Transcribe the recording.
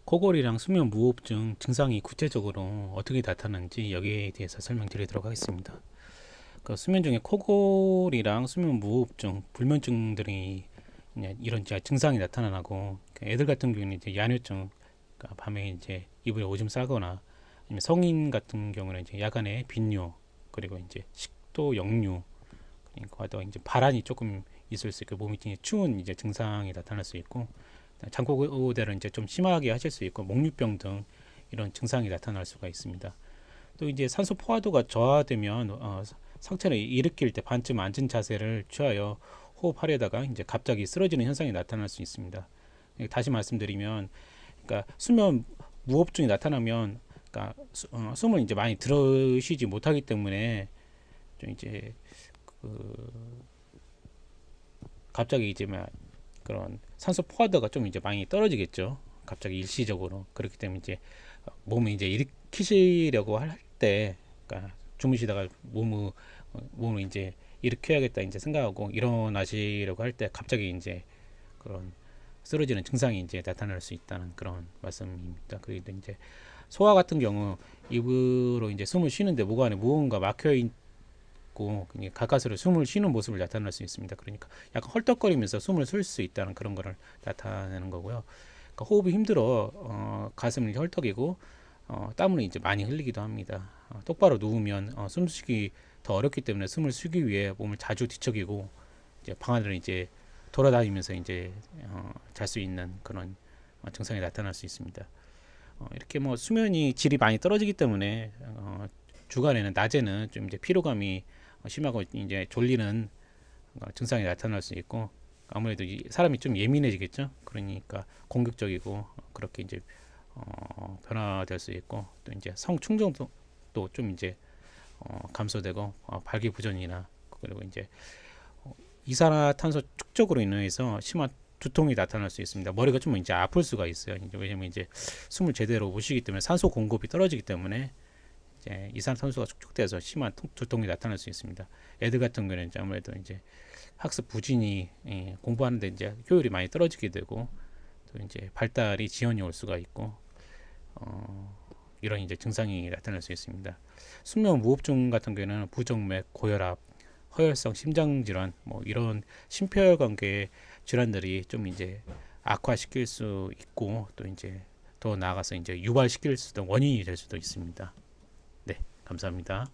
코골이랑 수면 무호흡증 증상이 구체적으로 어떻게 나타나는지 여기에 대해서 설명드리도록 하겠습니다. 그 수면 중에 코골이랑 수면 무호흡증, 불면증들이 이런 이제 증상이 나타나고 애들 같은 경우는 이제 야뇨증, 그러니까 밤에 이제 이불에 오줌 싸거나 아니면 성인 같은 경우는 이제 야간에 빈뇨, 그리고 이제 식도 역류, 그러니까 또 이제 발한이 조금 있을 수 있고 몸이 추운 이제 증상이 나타날 수 있고, 장고대를 이제 좀 심하게 하실 수 있고 목류병 등 이런 증상이 나타날 수가 있습니다. 또 이제 산소 포화도가 저하되면 상체를 일으킬 때 반쯤 앉은 자세를 취하여 호흡하려다가 이제 갑자기 쓰러지는 현상이 나타날 수 있습니다. 다시 말씀드리면, 그러니까 수면 무호흡증이 나타나면, 그러니까 숨을 이제 많이 들으시지 못하기 때문에 좀 이제 그 갑자기 이제 막 그런 산소 포화도가 좀 이제 많이 떨어지겠죠. 갑자기 일시적으로. 그렇기 때문에 이제 몸을 이제 일으키시려고 할 때, 그러니까 주무시다가 몸을 이제 일으켜야겠다 이제 생각하고 일어나시려고 할 때 갑자기 이제 그런 쓰러지는 증상이 이제 나타날 수 있다는 그런 말씀입니다. 그리고 이제 소화 같은 경우 입으로 이제 숨을 쉬는데 목 안에 무언가 막혀 있고 가까스로 숨을 쉬는 모습을 나타낼 수 있습니다. 그러니까 약간 헐떡거리면서 숨을 쉴 수 있다는 그런 거를 나타내는 거고요. 그러니까 호흡이 힘들어 가슴이 헐떡이고 땀을 이제 많이 흘리기도 합니다. 똑바로 누우면 숨쉬기 더 어렵기 때문에 숨을 쉬기 위해 몸을 자주 뒤척이고 이제 방 안을 이제 돌아다니면서 이제 잘 수 있는 그런 증상이 나타날 수 있습니다. 이렇게 뭐 수면이 질이 많이 떨어지기 때문에 주간에는 낮에는 좀 이제 피로감이 심하고 이제 졸리는 증상이 나타날 수 있고, 아무래도 사람이 좀 예민해지겠죠. 그러니까 공격적이고 그렇게 이제 변화될 수 있고, 또 이제 성 충족도 좀 이제 감소되고 발기부전이나 그리고 이제 이산화탄소 축적으로 인해서 심한 두통이 나타날 수 있습니다. 머리가 좀 이제 아플 수가 있어요. 이제 왜냐면 이제 숨을 제대로 못 쉬기 때문에 산소 공급이 떨어지기 때문에 이제 이산탄소가 축적돼서 심한 두통이 나타날 수 있습니다. 애들 같은 경우는 이제 아무래도 이제 학습 부진이 공부하는데 이제 효율이 많이 떨어지게 되고, 또 이제 발달이 지연이 올 수가 있고 이런 이제 증상이 나타날 수 있습니다. 수면 무호흡증 같은 경우는 부정맥, 고혈압, 허혈성 심장 질환, 뭐 이런 심폐혈관계 질환들이 좀 이제 악화시킬 수 있고, 또 이제 더 나아가서 이제 유발시킬 수도 원인이 될 수도 있습니다. 네, 감사합니다.